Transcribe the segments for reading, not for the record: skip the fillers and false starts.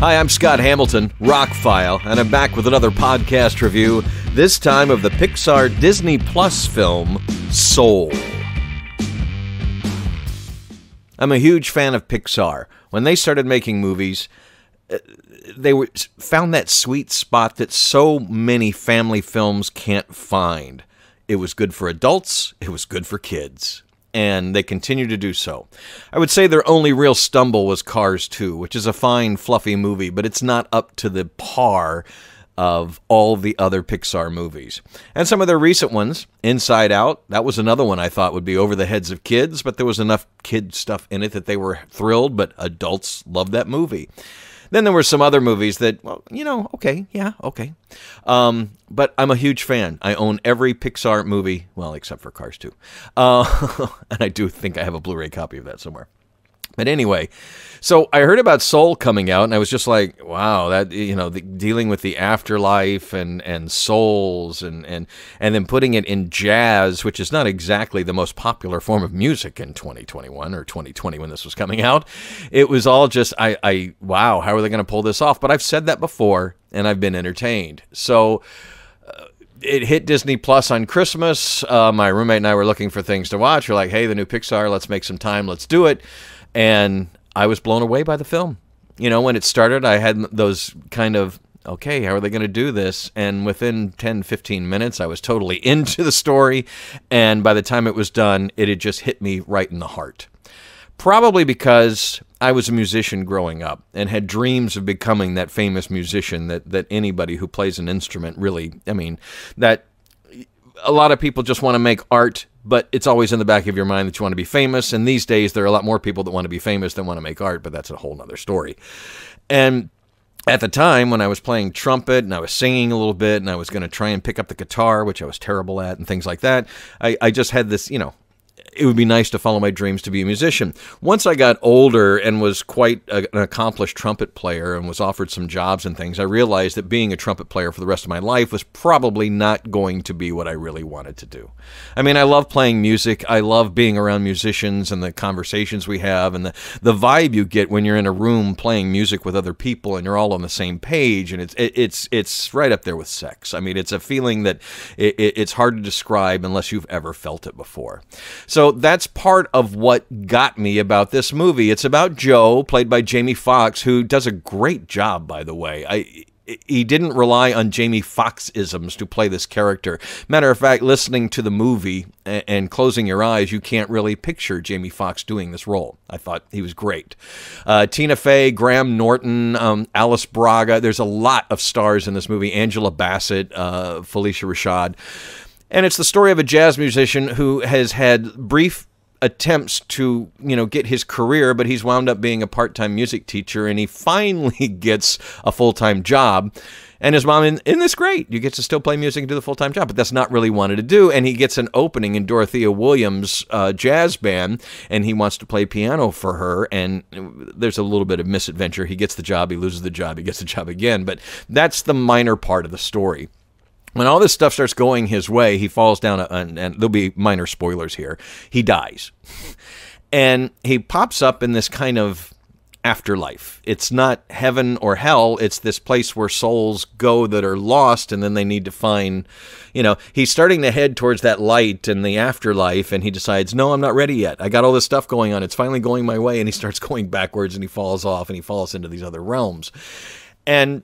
Hi, I'm Scott Hamilton, ROCKFILE, and I'm back with another podcast review, this time of the Pixar Disney Plus film, Soul. I'm a huge fan of Pixar. When they started making movies, they found that sweet spot that so many family films can't find. It was good for adults, it was good for kids. And they continue to do so. I would say their only real stumble was Cars 2, which is a fine, fluffy movie, but it's not up to the par of all the other Pixar movies. And some of their recent ones, Inside Out, that was another one I thought would be over the heads of kids, but there was enough kid stuff in it that they were thrilled, but adults loved that movie. Then there were some other movies that, well, okay. But I'm a huge fan. I own every Pixar movie, well, except for Cars 2. And I do think I have a Blu-ray copy of that somewhere. But anyway, so I heard about Soul coming out, and I was just like, wow, that, dealing with the afterlife and souls and then putting it in jazz, which is not exactly the most popular form of music in 2021 or 2020 when this was coming out. It was all just, wow, how are they going to pull this off? But I've said that before, and I've been entertained. So it hit Disney Plus on Christmas. My roommate and I were looking for things to watch. We're like, hey, the new Pixar, let's make some time, let's do it. And I was blown away by the film. When it started, I had those kind of, okay, how are they going to do this? And within 10, 15 minutes, I was totally into the story. And by the time it was done, it had just hit me right in the heart. Probably because I was a musician growing up and had dreams of becoming that famous musician that anybody who plays an instrument really, that a lot of people just want to make art, but it's always in the back of your mind that you want to be famous. And these days, there are a lot more people that want to be famous than want to make art, but that's a whole nother story. And at the time, when I was playing trumpet and I was singing a little bit and I was going to try and pick up the guitar, which I was terrible at and things like that, I just had this, it would be nice to follow my dreams to be a musician. Once I got older and was quite an accomplished trumpet player and was offered some jobs and things, I realized that being a trumpet player for the rest of my life was probably not going to be what I really wanted to do. I love playing music. I love being around musicians and the conversations we have and the vibe you get when you're in a room playing music with other people and you're all on the same page. And it's right up there with sex. It's a feeling that it's hard to describe unless you've ever felt it before. So that's part of what got me about this movie. It's about Joe, played by Jamie Foxx, who does a great job, by the way. He didn't rely on Jamie Foxx-isms to play this character. Matter of fact, listening to the movie and closing your eyes, you can't really picture Jamie Foxx doing this role. I thought he was great. Tina Fey, Graham Norton, Alice Braga. There's a lot of stars in this movie. Angela Bassett, Felicia Rashad. And it's the story of a jazz musician who has had brief attempts to, get his career, but he's wound up being a part-time music teacher, and he finally gets a full-time job. And his mom, in this, great, you get to still play music and do the full-time job, but that's not really wanted to do. And he gets an opening in Dorothea Williams' jazz band, and he wants to play piano for her, and there's a little bit of misadventure. He gets the job, he loses the job, he gets the job again, but that's the minor part of the story. When all this stuff starts going his way, he falls down, and there'll be minor spoilers here, he dies. And he pops up in this kind of afterlife. It's not heaven or hell, it's this place where souls go that are lost, and then they need to find, he's starting to head towards that light in the afterlife, and he decides, no, I'm not ready yet. I got all this stuff going on, it's finally going my way, and he starts going backwards, and he falls off, and he falls into these other realms. And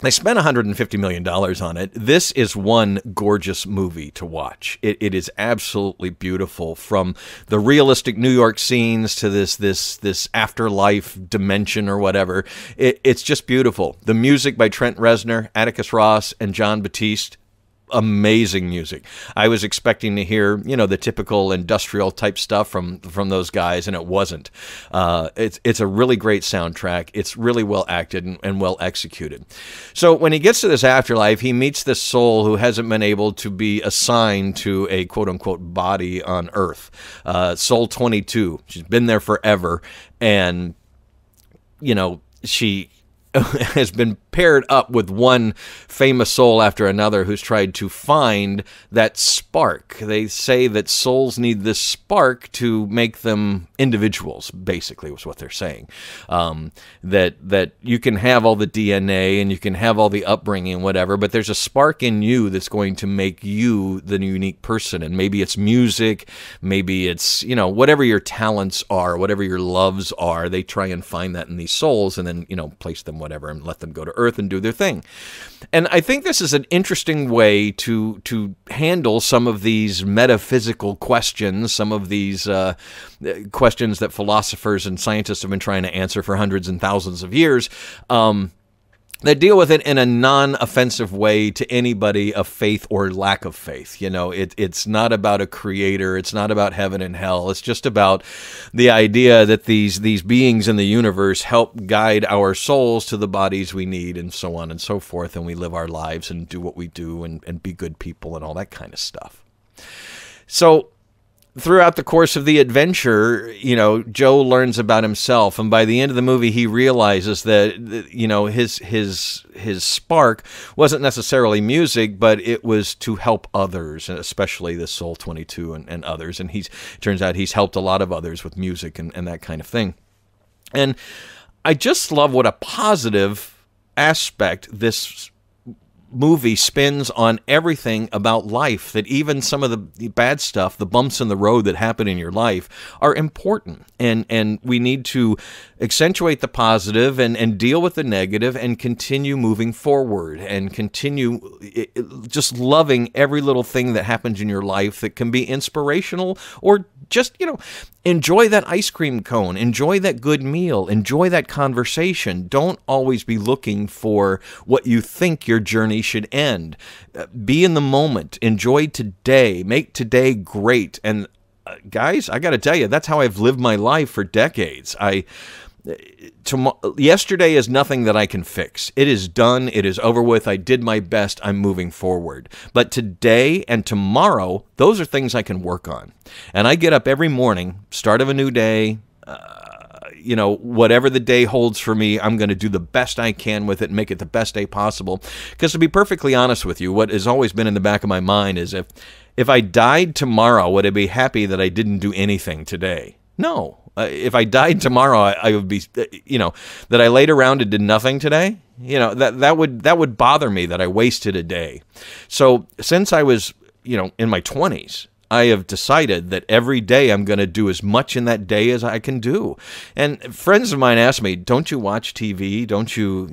they spent $150 million on it. This is one gorgeous movie to watch. It is absolutely beautiful, from the realistic New York scenes to this afterlife dimension or whatever. It's just beautiful. The music by Trent Reznor, Atticus Ross, and John Batiste. Amazing music. I was expecting to hear, the typical industrial type stuff from those guys, and it wasn't. It's a really great soundtrack. It's really well acted and well executed. So when he gets to this afterlife, he meets this soul who hasn't been able to be assigned to a quote-unquote body on Earth. Soul 22. She's been there forever, and, she has been paired up with one famous soul after another who's tried to find that spark. They say that souls need this spark to make them individuals, basically, was what they're saying. That you can have all the DNA and you can have all the upbringing and whatever, but there's a spark in you that's going to make you the unique person. And maybe it's music, maybe it's, whatever your talents are, whatever your loves are, they try and find that in these souls and then, place them whatever and let them go to Earth and do their thing. And I think this is an interesting way to handle some of these metaphysical questions, some of these questions that philosophers and scientists have been trying to answer for hundreds and thousands of years, that deal with it in a non-offensive way to anybody of faith or lack of faith. It's not about a creator. It's not about heaven and hell. It's just about the idea that these beings in the universe help guide our souls to the bodies we need and so on and so forth, and we live our lives and do what we do and be good people and all that kind of stuff. So throughout the course of the adventure, Joe learns about himself, and by the end of the movie, he realizes that, his spark wasn't necessarily music, but it was to help others, especially the Soul 22 and others. And turns out he's helped a lot of others with music and that kind of thing. And I just love what a positive aspect this movie spins on everything about life, that even some of the bad stuff, the bumps in the road that happen in your life, are important. And we need to accentuate the positive and deal with the negative and continue moving forward and continue just loving every little thing that happens in your life that can be inspirational, or just, enjoy that ice cream cone, enjoy that good meal, enjoy that conversation. Don't always be looking for what you think your journey should end. Be in the moment, enjoy today, make today great. And guys, I got to tell you, that's how I've lived my life for decades. Yesterday is nothing that I can fix. It is done. It is over with. I did my best. I'm moving forward. But today and tomorrow, those are things I can work on. And I get up every morning, start of a new day, whatever the day holds for me, I'm going to do the best I can with it and make it the best day possible. Because to be perfectly honest with you, what has always been in the back of my mind is if I died tomorrow, would I be happy that I didn't do anything today? No. If I died tomorrow, I would be, that I laid around and did nothing today. That would bother me, that I wasted a day. So since I was, in my 20s, I have decided that every day I'm going to do as much in that day as I can do. And friends of mine ask me, don't you watch TV? Don't you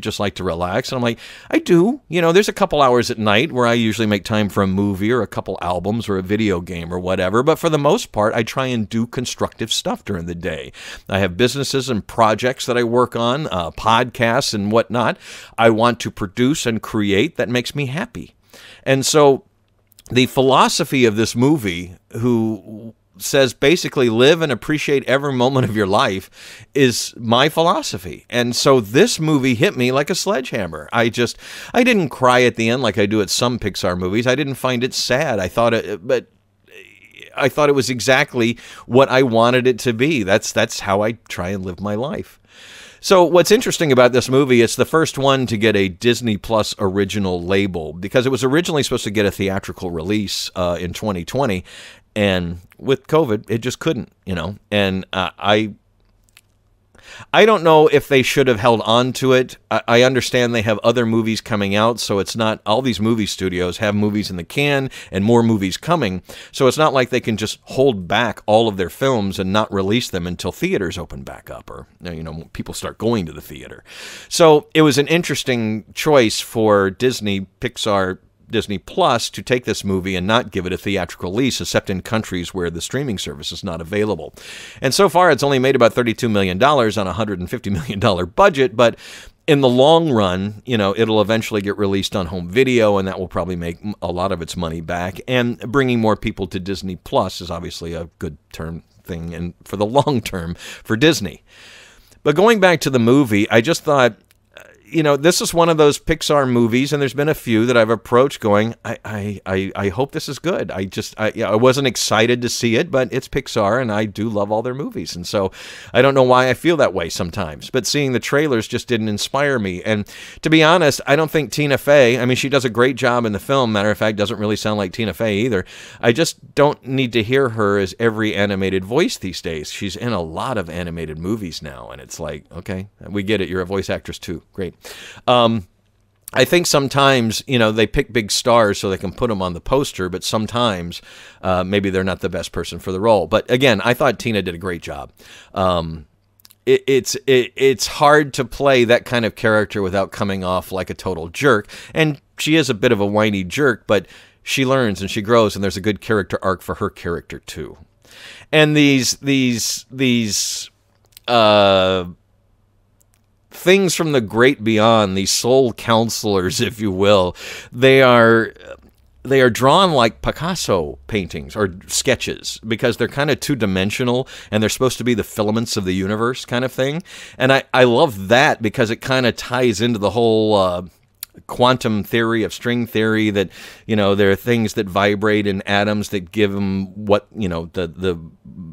just like to relax? And I'm like, I do. There's a couple hours at night where I usually make time for a movie or a couple albums or a video game or whatever. But for the most part, I try and do constructive stuff during the day. I have businesses and projects that I work on, podcasts and whatnot. I want to produce and create. That makes me happy. And so the philosophy of this movie, who says basically live and appreciate every moment of your life, is my philosophy. And so this movie hit me like a sledgehammer. I didn't cry at the end like I do at some Pixar movies. I didn't find it sad. I thought it was exactly what I wanted it to be. That's how I try and live my life. So what's interesting about this movie, it's the first one to get a Disney Plus original label, because it was originally supposed to get a theatrical release in 2020, and with COVID, it just couldn't, and I don't know if they should have held on to it. I understand they have other movies coming out, so it's not all these movie studios have movies in the can and more movies coming. So it's not like they can just hold back all of their films and not release them until theaters open back up, or people start going to the theater. So it was an interesting choice for Disney Plus to take this movie and not give it a theatrical release, except in countries where the streaming service is not available. And so far, it's only made about $32 million on a $150 million budget, but in the long run, it'll eventually get released on home video, and that will probably make a lot of its money back. And bringing more people to Disney Plus is obviously a good thing, and for the long term for Disney. But going back to the movie, I just thought, this is one of those Pixar movies, and there's been a few that I've approached going, I hope this is good. I wasn't excited to see it, but it's Pixar, and I do love all their movies. And so I don't know why I feel that way sometimes. But seeing the trailers just didn't inspire me. And to be honest, I don't think Tina Fey, I mean, she does a great job in the film. Matter of fact, doesn't really sound like Tina Fey either. I just don't need to hear her as every animated voice these days. She's in a lot of animated movies now, and it's like, okay, we get it. You're a voice actress too. Great. I think sometimes, they pick big stars so they can put them on the poster, but sometimes maybe they're not the best person for the role. But again, I thought Tina did a great job. It's hard to play that kind of character without coming off like a total jerk. And she is a bit of a whiny jerk, but she learns and she grows, and there's a good character arc for her character too. And these things from the great beyond, these soul counselors, if you will, they are drawn like Picasso paintings or sketches because they're kind of two-dimensional and they're supposed to be the filaments of the universe kind of thing. And I love that because it kind of ties into the whole quantum theory of string theory that, there are things that vibrate in atoms that give them what, the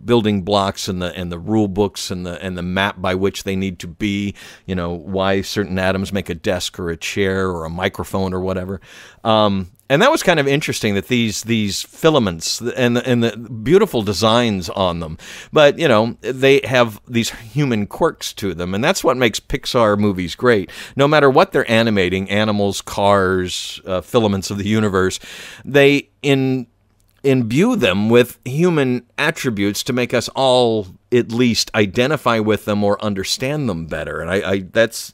building blocks and the rule books and the map by which they need to be, why certain atoms make a desk or a chair or a microphone or whatever. And that was kind of interesting that these filaments and the beautiful designs on them, but they have these human quirks to them, and that's what makes Pixar movies great. No matter what they're animating, animals, cars, filaments of the universe, they imbue them with human attributes to make us all at least identify with them or understand them better. And that's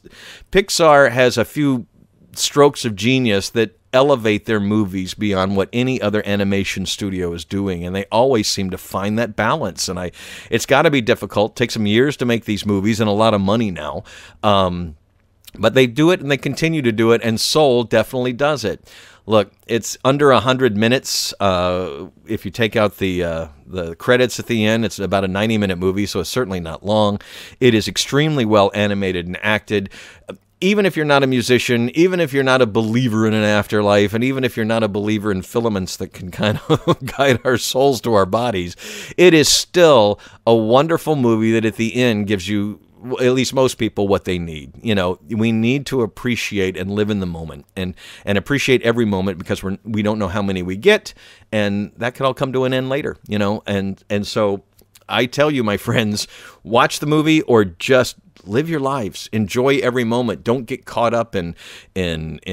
Pixar has a few strokes of genius that elevate their movies beyond what any other animation studio is doing, and they always seem to find that balance. And it's got to be difficult. It takes them years to make these movies and a lot of money now, but they do it and they continue to do it, and Soul definitely does it. Look, it's under 100 minutes. If you take out the credits at the end, it's about a 90-minute movie, so it's certainly not long. It is extremely well animated and acted. Even if you're not a musician, even if you're not a believer in an afterlife, and even if you're not a believer in filaments that can kind of guide our souls to our bodies, it is still a wonderful movie that at the end gives you, at least most people, what they need. We need to appreciate and live in the moment and appreciate every moment because we don't know how many we get, and that could all come to an end later, and so I tell you, my friends, watch the movie or just live your lives. Enjoy every moment. Don't get caught up in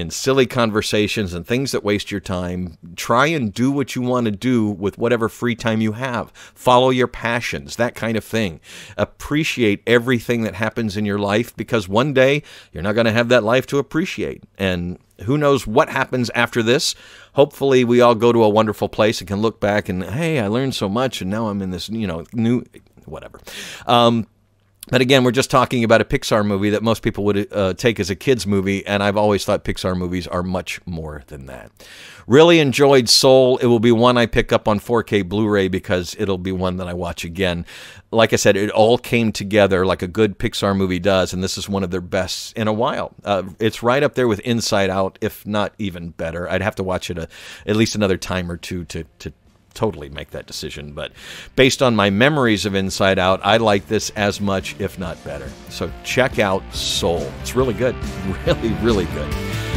silly conversations and things that waste your time. Try and do what you want to do with whatever free time you have. Follow your passions, that kind of thing. Appreciate everything that happens in your life because one day you're not going to have that life to appreciate. And who knows what happens after this. Hopefully we all go to a wonderful place and can look back and, hey, I learned so much and now I'm in this, new whatever. But again, we're just talking about a Pixar movie that most people would take as a kid's movie, and I've always thought Pixar movies are much more than that. Really enjoyed Soul. It will be one I pick up on 4K Blu-ray because it'll be one that I watch again. Like I said, it all came together like a good Pixar movie does, and this is one of their best in a while. It's right up there with Inside Out, if not even better. I'd have to watch it at least another time or two to totally make that decision, but based on my memories of Inside Out, I like this as much, if not better. So check out Soul. It's really good. Really, really good.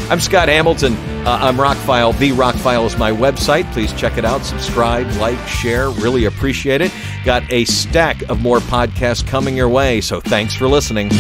I'm Scott Hamilton. I'm ROCKFILE. The ROCKFILE is my website. Please check it out. Subscribe, like, share. Really appreciate it. Got a stack of more podcasts coming your way, so thanks for listening.